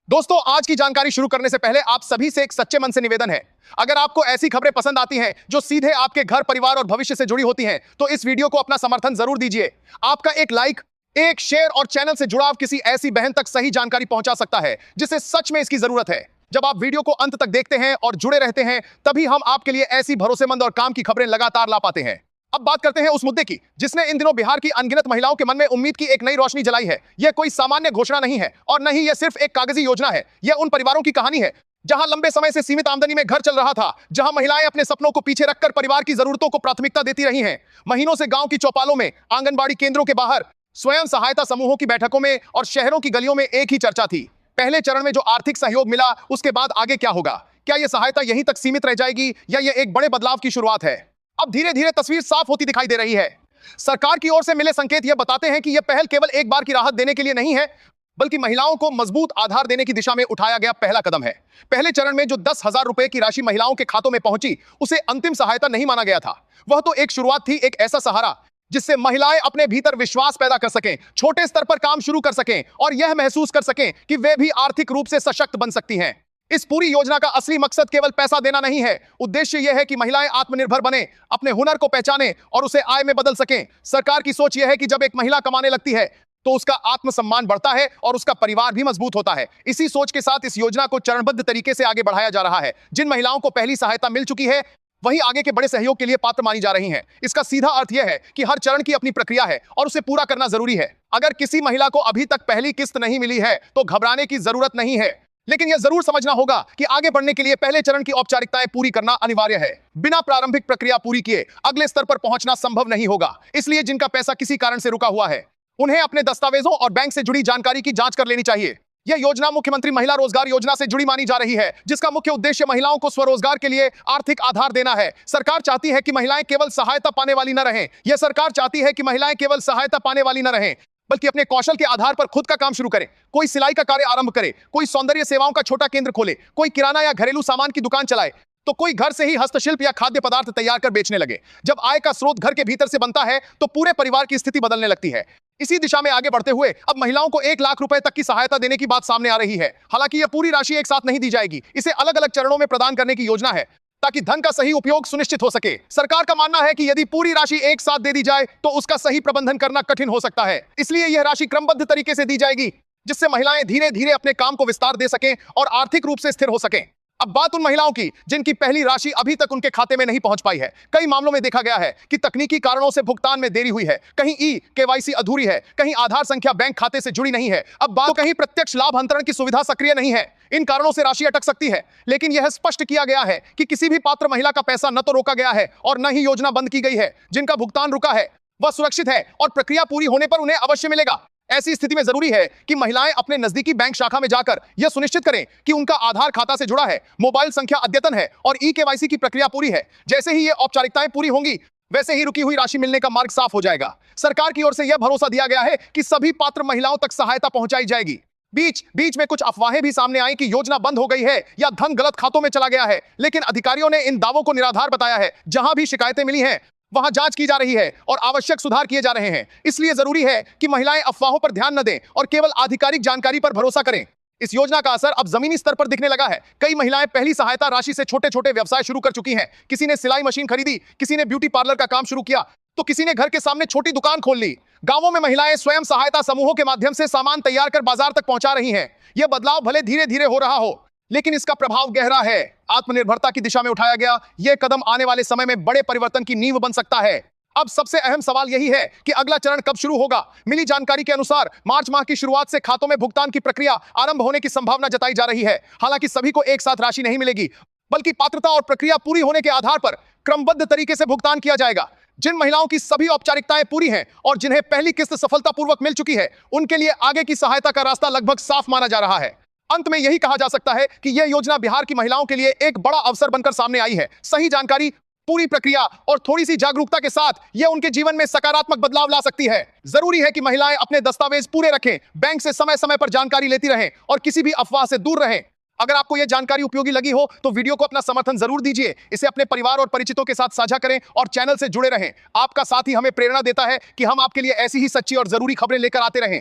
दोस्तों, आज की जानकारी शुरू करने से पहले आप सभी से एक सच्चे मन से निवेदन है। अगर आपको ऐसी खबरें पसंद आती हैं जो सीधे आपके घर, परिवार और भविष्य से जुड़ी होती हैं, तो इस वीडियो को अपना समर्थन जरूर दीजिए। आपका एक लाइक, एक शेयर और चैनल से जुड़ाव किसी ऐसी बहन तक सही जानकारी पहुंचा सकता है जिसे सच में इसकी जरूरत है। जब आप वीडियो को अंत तक देखते हैं और जुड़े रहते हैं, तभी हम आपके लिए ऐसी भरोसेमंद और काम की खबरें लगातार ला पाते हैं। अब बात करते हैं उस मुद्दे की जिसने इन दिनों बिहार की अनगिनत महिलाओं के मन में उम्मीद की एक नई रोशनी जलाई है। यह कोई सामान्य घोषणा नहीं है और न ही यह सिर्फ एक कागजी योजना है। यह उन परिवारों की कहानी है जहां लंबे समय से सीमित आमदनी में घर चल रहा था, जहां महिलाएं अपने सपनों को पीछे रखकर परिवार की जरूरतों को प्राथमिकता देती रही हैं। महीनों से गांव की चौपालों में, आंगनबाड़ी केंद्रों के बाहर, स्वयं सहायता समूहों की बैठकों में और शहरों की गलियों में एक ही चर्चा थी। पहले चरण में जो आर्थिक सहयोग मिला, उसके बाद आगे क्या होगा? क्या यह सहायता यहीं तक सीमित रह जाएगी या यह एक बड़े बदलाव की शुरुआत है? अब धीरे धीरे तस्वीर साफ होती दिखाई दे रही है। सरकार की ओर से मिले संकेत यह बताते हैं कि यह पहल केवल एक बार की राहत देने के लिए नहीं है, बल्कि महिलाओं को मजबूत आधार देने की दिशा में उठाया गया पहला कदम है। पहले चरण में जो 10,000 रुपए की राशि महिलाओं के खातों में पहुंची, उसे अंतिम सहायता नहीं माना गया था। वह तो एक शुरुआत थी, एक ऐसा सहारा जिससे महिलाएं अपने भीतर विश्वास पैदा कर सकें, छोटे स्तर पर काम शुरू कर सकें और यह महसूस कर सकें कि वे भी आर्थिक रूप से सशक्त बन सकती हैं। इस पूरी योजना का असली मकसद केवल पैसा देना नहीं है। उद्देश्य यह है कि महिलाएं आत्मनिर्भर बने, अपने हुनर को पहचाने और उसे आय में बदल सकें। सरकार की सोच यह है कि जब एक महिला कमाने लगती है तो उसका आत्मसम्मान बढ़ता है और उसका परिवार भी मजबूत होता है। इसी सोच के साथ इस योजना को चरणबद्ध तरीके से आगे बढ़ाया जा रहा है। जिन महिलाओं को पहली सहायता मिल चुकी है, वही आगे के बड़े सहयोग के लिए पात्र मानी जा रही हैं। इसका सीधा अर्थ यह है कि हर चरण की अपनी प्रक्रिया है और उसे पूरा करना जरूरी है। अगर किसी महिला को अभी तक पहली किस्त नहीं मिली है तो घबराने की जरूरत नहीं है, लेकिन यह जरूर समझना होगा कि आगे बढ़ने के लिए पहले चरण की औपचारिकताएं पूरी करना अनिवार्य है। बिना प्रारंभिक प्रक्रिया पूरी किए अगले स्तर पर पहुंचना संभव नहीं होगा। इसलिए जिनका पैसा किसी कारण से रुका हुआ है, उन्हें अपने दस्तावेजों और बैंक से जुड़ी जानकारी की जांच कर लेनी चाहिए। यह योजना मुख्यमंत्री महिला रोजगार योजना से जुड़ी मानी जा रही है, जिसका मुख्य उद्देश्य महिलाओं को स्वरोजगार के लिए आर्थिक आधार देना है। सरकार चाहती है कि महिलाएं केवल सहायता पाने वाली न रहें। यह सरकार चाहती है कि महिलाएं केवल सहायता पाने वाली न रहें, बल्कि अपने कौशल के आधार पर खुद का काम शुरू करें। कोई सिलाई का कार्य आरंभ करे, कोई सौंदर्य सेवाओं का छोटा केंद्र खोले, कोई किराना या घरेलू सामान की दुकान चलाए, तो कोई घर से ही हस्तशिल्प या खाद्य पदार्थ तैयार कर बेचने लगे। जब आय का स्रोत घर के भीतर से बनता है तो पूरे परिवार की स्थिति बदलने लगती है। इसी दिशा में आगे बढ़ते हुए अब महिलाओं को 1 लाख रुपए तक की सहायता देने की बात सामने आ रही है। हालांकि यह पूरी राशि एक साथ नहीं दी जाएगी, इसे अलग अलग चरणों में प्रदान करने की योजना है ताकि धन का सही उपयोग सुनिश्चित हो सके। सरकार का मानना है कि यदि पूरी राशि एक साथ दे दी जाए तो उसका सही प्रबंधन करना कठिन हो सकता है। इसलिए यह राशि क्रमबद्ध तरीके से दी जाएगी, जिससे महिलाएं धीरे धीरे अपने काम को विस्तार दे सकें और आर्थिक रूप से स्थिर हो सकें। अब बात उन महिलाओं की जिनकी पहली राशि अभी तक उनके खाते में नहीं पहुंच पाई है। कई मामलों में देखा गया है कि तकनीकी कारणों से भुगतान में देरी हुई है, कहीं केवाईसी अधूरी है, कहीं आधार संख्या बैंक खाते से जुड़ी नहीं है, अब बात कहीं प्रत्यक्ष लाभ अंतरण की सुविधा सक्रिय नहीं है। इन कारणों से राशि अटक सकती है, लेकिन यह स्पष्ट किया गया है कि किसी भी पात्र महिला का पैसा न तो रोका गया है और न ही योजना बंद की गई है। जिनका भुगतान रुका है वह सुरक्षित है और प्रक्रिया पूरी होने पर उन्हें अवश्य मिलेगा। ऐसी स्थिति में जरूरी है कि महिलाएं अपने नजदीकी बैंक शाखा में जाकर यह सुनिश्चित करें कि उनका आधार खाता से जुड़ा है, मोबाइल संख्या अद्यतन है और केवाईसी की प्रक्रिया पूरी है। जैसे ही ये औपचारिकताएं पूरी होंगी, वैसे ही रुकी हुई राशि मिलने का मार्ग साफ हो जाएगा। सरकार की ओर से यह भरोसा दिया गया है कि सभी पात्र महिलाओं तक सहायता पहुंचाई जाएगी। बीच में कुछ अफवाहें भी सामने आई कि योजना बंद हो गई है या धन गलत खातों में चला गया है, लेकिन अधिकारियों ने इन दावों को निराधार बताया है। जहां भी शिकायतें मिली हैं, वहां जांच की जा रही है और आवश्यक सुधार किए जा रहे हैं। इसलिए जरूरी है कि महिलाएं अफवाहों पर ध्यान न दें और केवल आधिकारिक जानकारी पर भरोसा करें। इस योजना का असर अब जमीनी स्तर पर दिखने लगा है। कई महिलाएं पहली सहायता राशि से छोटे छोटे व्यवसाय शुरू कर चुकी हैं। किसी ने सिलाई मशीन खरीदी, किसी ने ब्यूटी पार्लर का काम शुरू किया, तो किसी ने घर के सामने छोटी दुकान खोल ली। गांवों में महिलाएं स्वयं सहायता समूहों के माध्यम से सामान तैयार कर बाजार तक पहुंचा रही हैं। यह बदलाव भले धीरे धीरे हो रहा हो, लेकिन इसका प्रभाव गहरा है। आत्मनिर्भरता की दिशा में उठाया गया यह कदम आने वाले समय में बड़े परिवर्तन की नींव बन सकता है। अब सबसे अहम सवाल यही है कि अगला चरण कब शुरू होगा। मिली जानकारी के अनुसार मार्च माह की शुरुआत से खातों में भुगतान की प्रक्रिया आरंभ होने की संभावना जताई जा रही है। हालांकि सभी को एक साथ राशि नहीं मिलेगी, बल्कि पात्रता और प्रक्रिया पूरी होने के आधार पर क्रमबद्ध तरीके से भुगतान किया जाएगा। जिन महिलाओं की सभी औपचारिकताएं पूरी हैं और जिन्हें पहली किस्त सफलतापूर्वक मिल चुकी है, उनके लिए आगे की सहायता का रास्ता लगभग साफ माना जा रहा है। अंत में यही कहा जा सकता है कि यह योजना बिहार की महिलाओं के लिए एक बड़ा अवसर बनकर सामने आई है। सही जानकारी, पूरी प्रक्रिया और थोड़ी सी जागरूकता के साथ यह उनके जीवन में सकारात्मक बदलाव ला सकती है। जरूरी है कि महिलाएं अपने दस्तावेज पूरे रखें, बैंक से समय समय पर जानकारी लेती रहें और किसी भी अफवाह से दूर रहें। अगर आपको यह जानकारी उपयोगी लगी हो तो वीडियो को अपना समर्थन जरूर दीजिए। इसे अपने परिवार और परिचितों के साथ साझा करें और चैनल से जुड़े रहें। आपका साथ ही हमें प्रेरणा देता है कि हम आपके लिए ऐसी ही सच्ची और जरूरी खबरें लेकर आते रहें।